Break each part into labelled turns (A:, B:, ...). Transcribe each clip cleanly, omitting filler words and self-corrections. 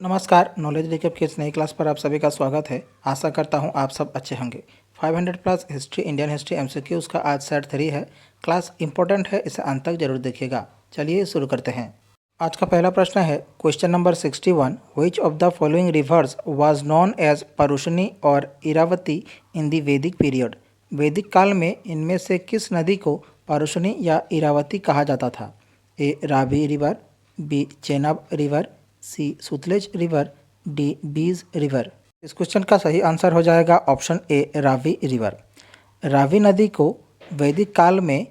A: नमस्कार, knowledge recap की इस नई क्लास पर आप सभी का स्वागत है। आशा करता हूं आप सब अच्छे होंगे। 500 plus history, Indian history MCQs का आज सेट 3 है। क्लास इंपॉर्टेंट है, इसे अंत तक जरूर देखिएगा। चलिए शुरू करते हैं। आज का पहला प्रश्न है question number 61। Which of the following rivers was known as Parushni और Iravati in the Vedic period. वैदिक काल में इनमें से किस नदी को परुषणी या इरावती कहा जाता था? A Ravi river, B Chenab river, C Sutlej river, D Beas river. इस क्वेश्चन का सही आंसर हो जाएगा option A Ravi river. Ravi नदी को वैदिक काल में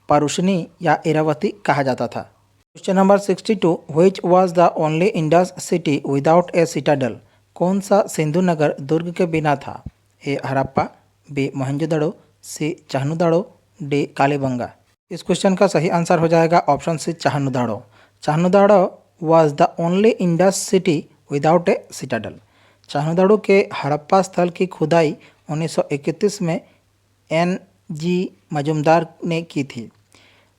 A: परुषणी या इरावती कहा जाता था। Question number 62। Which was the only Indus city without a citadel. कौन सा सिंधु नगर दुर्ग के बिना था? A Harappa, B Mohenjodaro, C Chanhudaro, D Kalibangan. इस क्वेश्चन का सही आंसर हो जाएगा option C Chanhudaro. Chanhudaro was the only Indus city without a citadel। Chanhudaro के हड़प्पा स्थल की खुदाई 1931 में N.G. मजुमदार ने की थी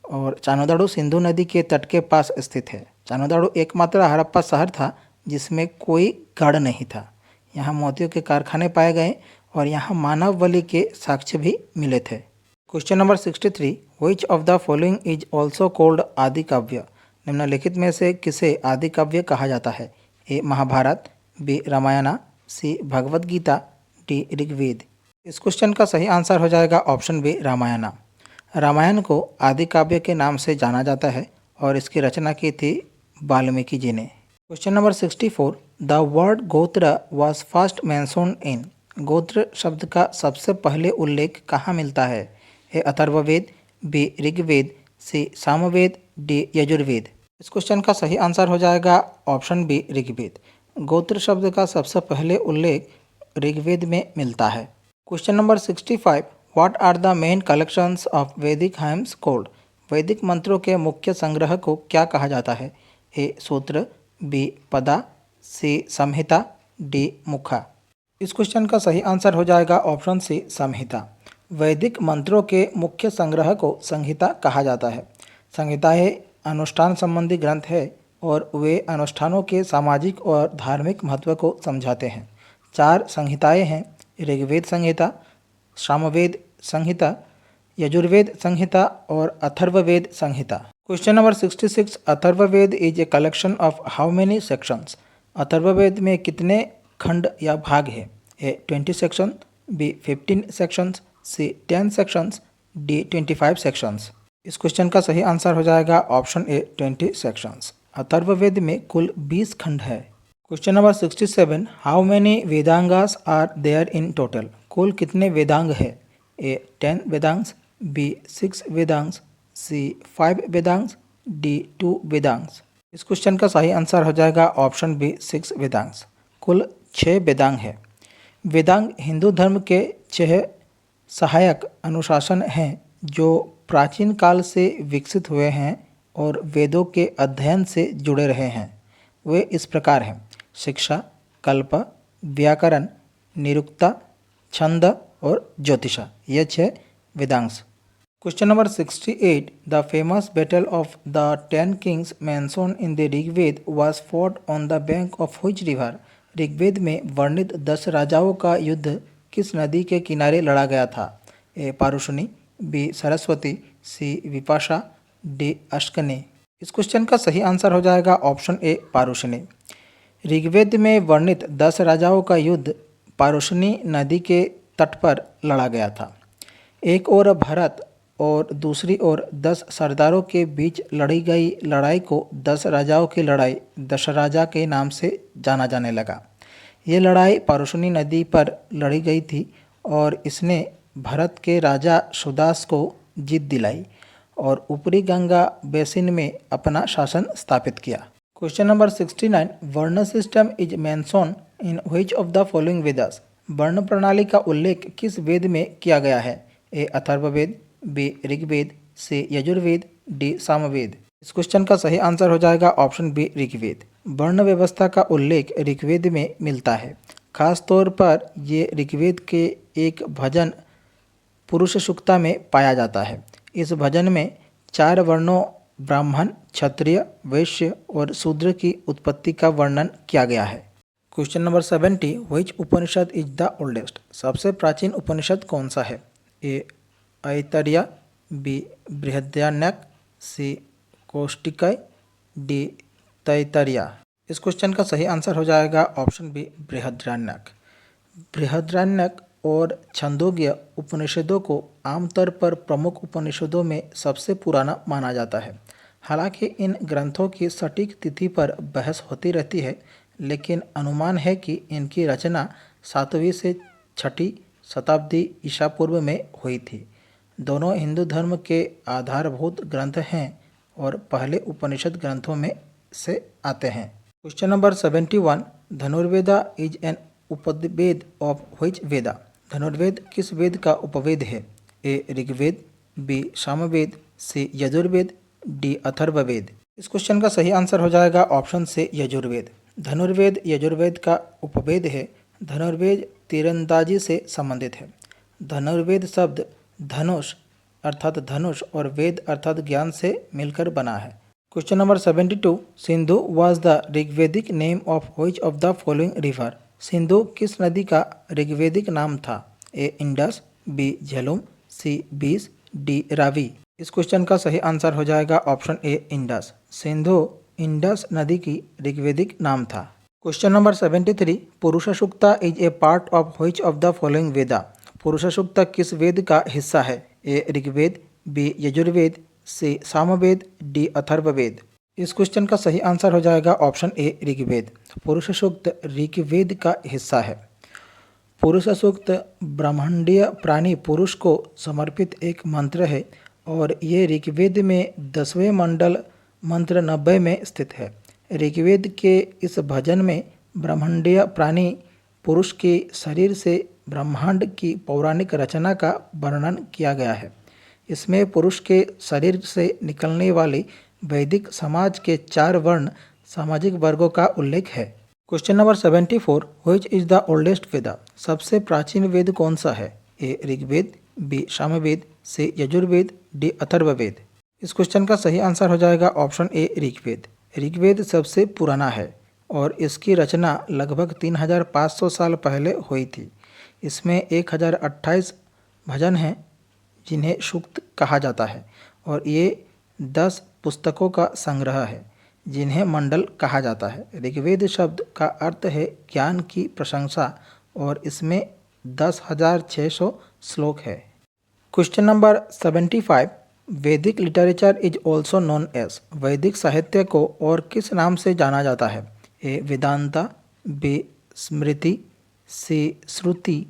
A: और चाहनुदाड़ो सिंधु नदी के तट के पास स्थित है। चाहनुदाड़ो एकमात्र हड़प्पा शहर था जिसमें कोई गढ़ नहीं था। यहाँ मोतियों के कारखाने पाए गए और यहाँ मानव बलि के साक्ष्य भी मिले थे। Question number 63। Which of the following is also called आदि काव्य। निम्नलिखित में से किसे आदि काव्य कहा जाता है? ए महाभारत, बी रामायण, सी भगवद गीता, डी ऋग्वेद। इस क्वेश्चन का सही आंसर हो जाएगा ऑप्शन बी रामायण। रामायण को आदि काव्य के नाम से जाना जाता है और इसकी रचना की थी वाल्मीकि जी ने। Question number 64। द वर्ड गोत्र वॉज फर्स्ट मेंशन्ड इन। गोत्र शब्द का सबसे पहले उल्लेख कहाँ मिलता है? ए अथर्ववेद, बी ऋग्वेद, सी सामवेद, डी यजुर्वेद। इस क्वेश्चन का सही आंसर हो जाएगा ऑप्शन बी ऋग्वेद। गोत्र शब्द का सबसे पहले उल्लेख ऋग्वेद में मिलता है। Question number 65। What are the main collections of Vedic hymns called. वैदिक मंत्रों के मुख्य संग्रह को क्या कहा जाता है? ए सूत्र, बी पदा, सी संहिता, डी मुखा। इस क्वेश्चन का सही आंसर हो जाएगा ऑप्शन सी संहिता। वैदिक मंत्रों के मुख्य संग्रह को संहिता कहा जाता है। संहिताएं अनुष्ठान संबंधी ग्रंथ है और वे अनुष्ठानों के सामाजिक और धार्मिक महत्व को समझाते हैं। 4 संहिताएं हैं: ऋग्वेद संहिता, सामवेद संहिता, यजुर्वेद संहिता और Atharvaveda Samhita. Question number 66। Atharvaveda is a collection of how many sections. Atharvaveda में कितने खंड या भाग है? A 20 section, B 15 sections, C 10 sections, D 25 sections. इस क्वेश्चन का सही आंसर हो जाएगा ऑप्शन ए 20 सेक्शंस। अथर्ववेद में कुल 20 खंड है। Question number 67। How many vedangas are there in total. कुल कितने वेदांग है? A 10 Vedangas, B 6 Vedangas, C 5 Vedangas, D 2 Vedangas. इस क्वेश्चन का सही आंसर हो जाएगा ऑप्शन बी 6 वेदांग्स। कुल 6 वेदांग है। वेदांग हिंदू धर्म के 6 सहायक अनुशासन हैं जो प्राचीन काल से विकसित हुए हैं और वेदों के अध्ययन से जुड़े रहे हैं। वे इस प्रकार हैं: शिक्षा, कल्प, व्याकरण, निरुक्ता, छंद और ज्योतिषा। ये 6 वेदांश। Question number 68। The famous battle of the 10 kings mentioned in the Rigveda was fought on the bank of which river. Rigveda में वर्णित 10 राजाओं का युद्ध किस नदी के किनारे लड़ा गया था? ए पारुषणी, बी सरस्वती, सी विपाशा, डी अश्कनी। इस क्वेश्चन का सही आंसर हो जाएगा ऑप्शन ए पारुषणी। ऋग्वेद में वर्णित 10 राजाओं का युद्ध पारुषणी नदी के तट पर लड़ा गया था। एक ओर भरत और दूसरी ओर 10 सरदारों के बीच लड़ी गई लड़ाई को 10 राजाओं की लड़ाई दशराजा के नाम से जाना जाने लगा। ये लड़ाई पारुषणी नदी पर लड़ी गई थी और इसने भरत के राजा सुदास को जीत दिलाई और ऊपरी गंगा बेसिन में अपना शासन स्थापित किया। Question number 69। वर्ण system is mentioned in which of the following Vedas. वर्ण प्रणाली का उल्लेख किस वेद में किया गया है? ए अथर्ववेद, बी ऋग्वेद, सी यजुर्वेद, डी सामवेद। इस क्वेश्चन का सही आंसर हो जाएगा ऑप्शन बी ऋग्वेद। वर्ण व्यवस्था का उल्लेख ऋग्वेद में मिलता है। खास तौर पर ये ऋग्वेद के एक भजन पुरुष सूक्ता में पाया जाता है। इस भजन में 4 वर्णों ब्राह्मण, क्षत्रिय, वैश्य और शूद्र की उत्पत्ति का वर्णन किया गया है। Question number 70, which Upanishad is the oldest? सबसे प्राचीन उपनिषद कौन सा है? ए ऐतरेय, बी बृहदारण्यक, सी कौष्टिकय, डी तैत्तिरीय। इस क्वेश्चन का सही आंसर हो जाएगा ऑप्शन बी बृहदारण्यक। बृहदारण्यक और छंदोग्य उपनिषदों को आमतौर पर प्रमुख उपनिषदों में सबसे पुराना माना जाता है। हालांकि इन ग्रंथों की सटीक तिथि पर बहस होती रहती है, लेकिन अनुमान है कि इनकी रचना 7वीं से 6ठी शताब्दी ईसा पूर्व में हुई थी। दोनों हिंदू धर्म के आधारभूत ग्रंथ हैं और पहले उपनिषद ग्रंथों में से आते हैं। Question number 71, Dhanurveda is an Upaveda of which Veda? Dhanurveda किस वेद का उपवेद है? A Rigveda, B Samaveda, C Yajurveda, D Atharvaveda. इस क्वेश्चन का सही आंसर हो जाएगा ऑप्शन से यजुर्वेद। धनुर्वेद यजुर्वेद का उपवेद है। धनुर्वेद तीरंदाजी से संबंधित है। धनुर्वेद शब्द धनुष अर्थात धनुष और वेद अर्थात ज्ञान से मिलकर बना है। Question number 72, Sindhu was the Rigvedic name of which of the following river? Sindhu किस नदी का ऋग्वेदिक नाम था? ए इंडस, बी झेलुम, सी बीस, डी रावी। इस क्वेश्चन का सही आंसर हो जाएगा option A Indus. Sindhu Indus नदी की ऋग्वेदिक नाम था। Question number 73, Purusha Sukta is a part of which of the following Veda? Purusha Sukta किस वेद का हिस्सा है? A Rigveda, B Yajurveda, C Samaveda, D Atharvaveda. इस क्वेश्चन का सही आंसर हो जाएगा ऑप्शन ए ऋग्वेद। पुरुष सूक्त ऋग्वेद का हिस्सा है। पुरुष सूक्त ब्रह्मांडीय प्राणी पुरुष को समर्पित एक मंत्र है और ये ऋग्वेद में 10वें मंडल मंत्र 90 में स्थित है। ऋग्वेद के इस भजन में ब्रह्मांडीय प्राणी पुरुष के शरीर से ब्रह्मांड की पौराणिक रचना का वर्णन किया गया है। इसमें पुरुष के शरीर से निकलने वाले वैदिक समाज के 4 वर्ण सामाजिक वर्गों का उल्लेख है। Question number 74, which is the oldest Veda? सबसे प्राचीन वेद कौन सा है? A Rigveda, B Samaveda, C Yajurveda, D Atharvaveda. इस क्वेश्चन का सही आंसर हो जाएगा ऑप्शन ए ऋग्वेद। ऋग्वेद सबसे पुराना है और इसकी रचना लगभग 3500 साल पहले हुई थी। इसमें 1028 भजन हैं जिन्हें सूक्त कहा जाता है और ये 10 पुस्तकों का संग्रह है जिन्हें मंडल कहा जाता है। ऋग्वेद शब्द का अर्थ है ज्ञान की प्रशंसा और इसमें 10,600 श्लोक है। Question number 75, Vedic literature is also known as? वैदिक साहित्य को और किस नाम से जाना जाता है? ए वेदांता, बी स्मृति, सी श्रुति,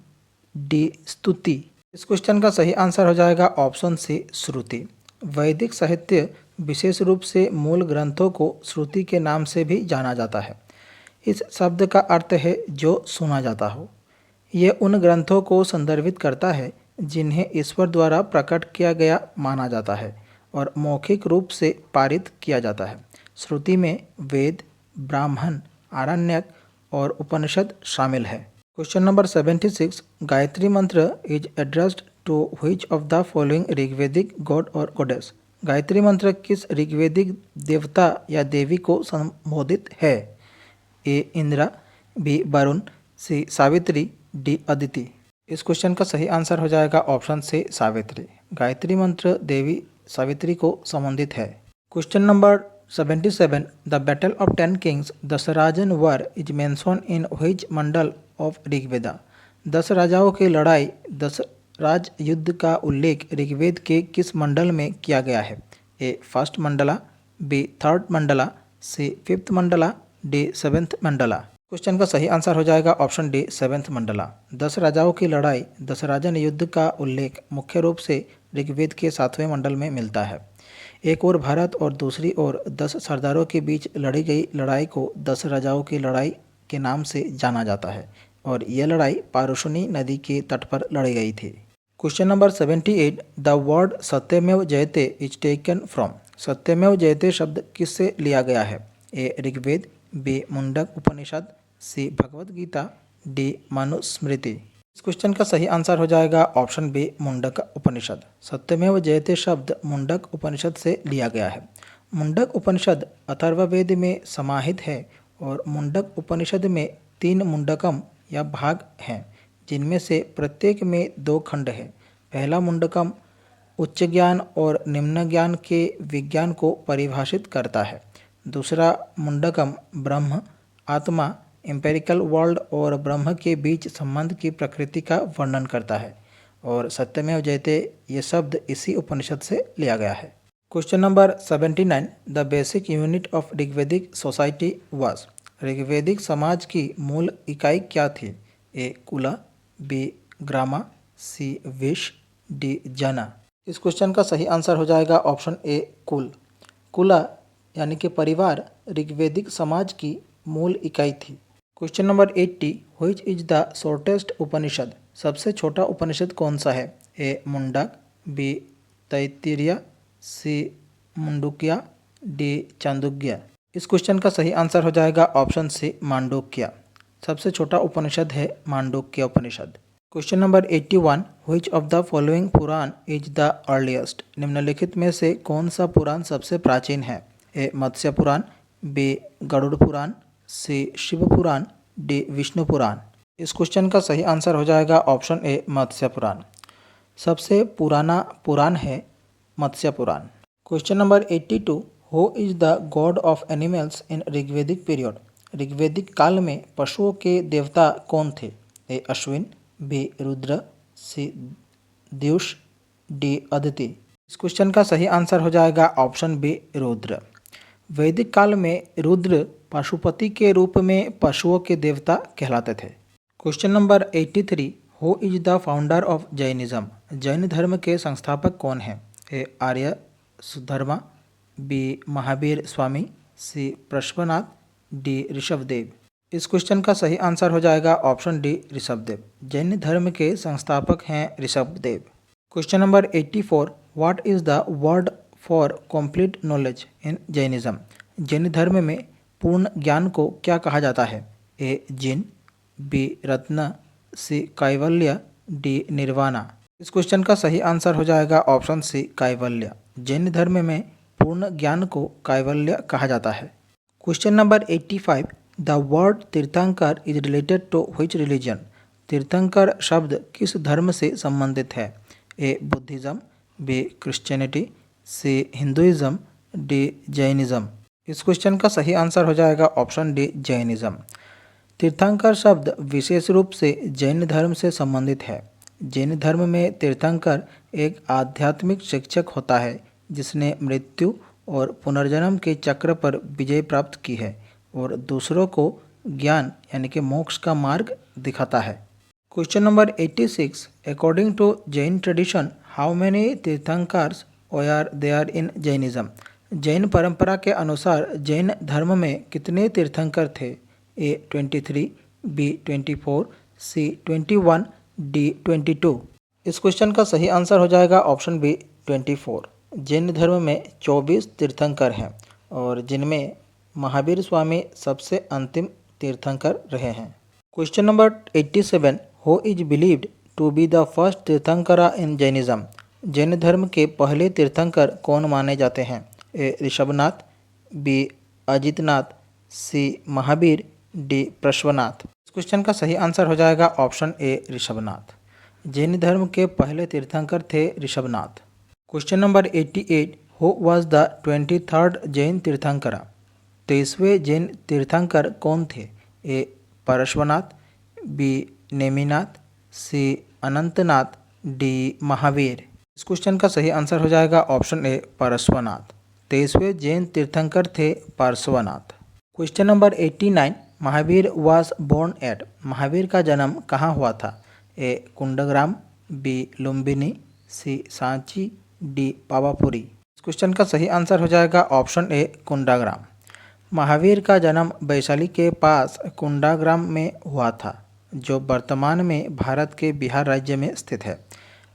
A: डी स्तुति। इस क्वेश्चन का सही आंसर हो जाएगा ऑप्शन सी श्रुति। वैदिक साहित्य विशेष रूप से मूल ग्रंथों को श्रुति के नाम से भी जाना जाता है। इस शब्द का अर्थ है जो सुना जाता हो। ये उन ग्रंथों को संदर्भित करता है जिन्हें ईश्वर द्वारा प्रकट किया गया माना जाता है और मौखिक रूप से पारित किया जाता है। श्रुति में वेद, ब्राह्मण, आरण्यक और उपनिषद शामिल है। Question number 76, Gayatri mantra is addressed to which of the following Rigvedic god और गॉडेस? गायत्री मंत्र किस ऋग्वेदिक देवता या देवी को संबोधित है? A Indra, B Varuna, C Savitri, D Aditi. इस क्वेश्चन का सही आंसर हो जाएगा ऑप्शन से सावित्री। गायत्री मंत्र देवी सावित्री को संबंधित है। Question number 77, the battle of 10 kings Dasharajan war is mention in which mandala of Rigveda? 10 राजाओं की लड़ाई दशराज युद्ध का उल्लेख ऋग्वेद के किस मंडल में किया गया है? A first mandala, B third mandala, C fifth mandala, D 7th mandala. Question का सही आंसर हो जाएगा ऑप्शन डी 7th मंडला। 10 राजाओं की लड़ाई दशराजन युद्ध का उल्लेख मुख्य रूप से ऋग्वेद के 7वें मंडल में मिलता है। एक ओर भारत और दूसरी ओर 10 सरदारों के बीच लड़ी गई लड़ाई को 10 राजाओं की लड़ाई के नाम से जाना जाता है और यह लड़ाई पारुशनी नदी के तट पर लड़ी गई थी। क्वेश्चन नंबर 78, द वर्ड सत्यमेव जयते इज टेकन फ्रॉम? सत्यमेव जयते शब्द किससे लिया गया है? A Rigveda, B Mundaka Upanishad, C Bhagavad Gita, D Manusmriti. इस क्वेश्चन का सही आंसर हो जाएगा ऑप्शन बी मुंडक उपनिषद। सत्यमेव जयते शब्द मुंडक उपनिषद से लिया गया है। मुंडक उपनिषद अथर्ववेद में समाहित है और मुंडक उपनिषद में 3 मुंडकम या भाग हैं, जिनमें से प्रत्येक में 2 खंड है। पहला मुंडकम उच्च ज्ञान और निम्न ज्ञान के विज्ञान को परिभाषित करता है। दूसरा मुंडकम ब्रह्म, आत्मा, एम्पेरिकल वर्ल्ड और ब्रह्म के बीच संबंध की प्रकृति का वर्णन करता है। और सत्यमेव जयते ये शब्द इसी उपनिषद से लिया गया है। Question number 79, the basic unit of Rigvedic society was. ऋग्वेदिक समाज की मूल इकाई क्या थी? A kula, B grama, C vish, D jana. इस क्वेश्चन का सही आंसर हो जाएगा ऑप्शन ए कुल। कुला यानी कि परिवार ऋग्वेदिक समाज की मूल इकाई थी। Question number 80, which is the shortest Upanishad. सबसे छोटा उपनिषद कौन सा है? A Mundaka, B Taittiriya, C Mandukya, D Chandogya. इस क्वेश्चन का सही आंसर हो जाएगा ऑप्शन सी मांडुक्य। सबसे छोटा उपनिषद है Mandukya Upanishad. Question number 81, which of the following Purana is the earliest. निम्नलिखित में से कौन सा पुराण सबसे प्राचीन है? A Matsya Purana, B Garuda Purana, C Shiva Purana, D Vishnu Purana. इस क्वेश्चन का सही आंसर हो जाएगा ऑप्शन ए मत्स्य पुराण। सबसे पुराना पुराण है Matsya Purana. Question number 82, who is the god of animals in Rigvedic period. ऋग्वेदिक काल में पशुओं के देवता कौन थे? A Ashvin, B Rudra, C Dyaus, D Aditi. इस क्वेश्चन का सही आंसर हो जाएगा ऑप्शन बी रुद्र। वैदिक काल में रुद्र पशुपति के रूप में पशुओं के देवता कहलाते थे। Question number 83, who is the founder of Jainism. Jain धर्म के संस्थापक कौन हैं? ए आर्य सुधर्मा, बी महावीर स्वामी, सी पार्श्वनाथ, डी ऋषभदेव। इस क्वेश्चन का सही आंसर हो जाएगा ऑप्शन डी ऋषभदेव। जैन धर्म के संस्थापक हैं Rishabhdev. Question number 84, what is the word for complete knowledge in Jainism. Jain धर्म में पूर्ण ज्ञान को क्या कहा जाता है? ए जिन, बी रत्न, सी कैवल्य, डी निर्वाणा। इस क्वेश्चन का सही आंसर हो जाएगा ऑप्शन सी कैवल्य। जैन धर्म में पूर्ण ज्ञान को कैवल्य कहा जाता है। Question number 85, the word Tirthankar is related to which religion. तीर्थंकर शब्द किस धर्म से संबंधित है? A Buddhism, B Christianity, C Hinduism, D Jainism. इस क्वेश्चन का सही आंसर हो जाएगा ऑप्शन डी जैनिज्म। तीर्थंकर शब्द विशेष रूप से जैन धर्म से संबंधित है। जैन धर्म में तीर्थंकर एक आध्यात्मिक शिक्षक होता है जिसने मृत्यु और पुनर्जन्म के चक्र पर विजय प्राप्त की है और दूसरों को ज्ञान यानी कि मोक्ष का मार्ग दिखाता है। Question number 86, according to Jain tradition how many tirthankars are there in Jainism. Jain परंपरा के अनुसार जैन धर्म में कितने तीर्थंकर थे? A 23, B 24, C 21, D 22। इस क्वेश्चन का सही आंसर हो जाएगा ऑप्शन बी 24। जैन धर्म में 24 तीर्थंकर हैं और जिनमें महावीर स्वामी सबसे अंतिम तीर्थंकर रहे हैं। Question number 87, who is believed to be the first tirthankara in Jainism. Jain धर्म के पहले तीर्थंकर कौन माने जाते हैं? A Rishabhanath, B Ajitnath, C Mahavir, D Parshvanath. इस क्वेश्चन का सही आंसर हो जाएगा ऑप्शन ए ऋषभनाथ। जैन धर्म के पहले तीर्थंकर थे Rishabhanath. Question number 88, who was the 23rd Jain tirthankara. 23वें जैन तीर्थंकर कौन थे? A Parshvanath, B Neminath, C Anantnath, D Mahavir. इस क्वेश्चन का सही आंसर हो जाएगा ऑप्शन ए पार्श्वनाथ। 23वें जैन तीर्थंकर थे Parshvanath. Question number 89, Mahavir was born at. Mahavir का जन्म कहाँ हुआ था? A Kundagram, B Lumbini, C Sanchi, D Pawapuri. इस क्वेश्चन का सही आंसर हो जाएगा ऑप्शन ए कुंडाग्राम। महावीर का जन्म वैशाली के पास कुंडाग्राम में हुआ था, जो वर्तमान में भारत के बिहार राज्य में स्थित है।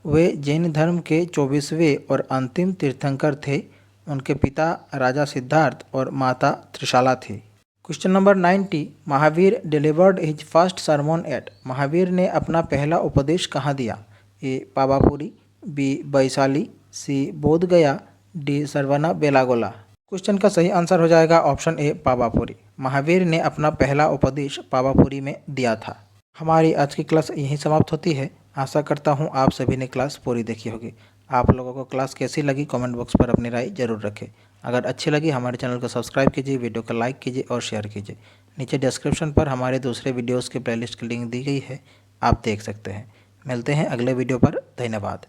A: वे जैन धर्म के 24वें और अंतिम तीर्थंकर थे। उनके पिता राजा सिद्धार्थ और माता त्रिशाला थी। Question number 90, Mahavir delivered his first sermon at. Mahavir ने अपना पहला उपदेश कहाँ दिया? A Pavapuri, B Vaishali, C Bodhgaya, D Shravanabelagola. क्वेश्चन का सही आंसर हो जाएगा ऑप्शन ए पावापुरी। महावीर ने अपना पहला उपदेश पावापुरी में दिया था। हमारी आज की क्लास यहीं समाप्त होती है। आशा करता हूँ आप सभी ने क्लास पूरी देखी होगी। आप लोगों को क्लास कैसी लगी कमेंट बॉक्स पर अपनी राय जरूर रखें। अगर अच्छी लगी हमारे चैनल को सब्सक्राइब कीजिए, वीडियो को लाइक कीजिए और शेयर कीजिए। नीचे डिस्क्रिप्शन पर हमारे दूसरे वीडियोज़ के प्लेलिस्ट की लिंक दी गई है, आप देख सकते हैं। मिलते हैं अगले वीडियो पर। धन्यवाद।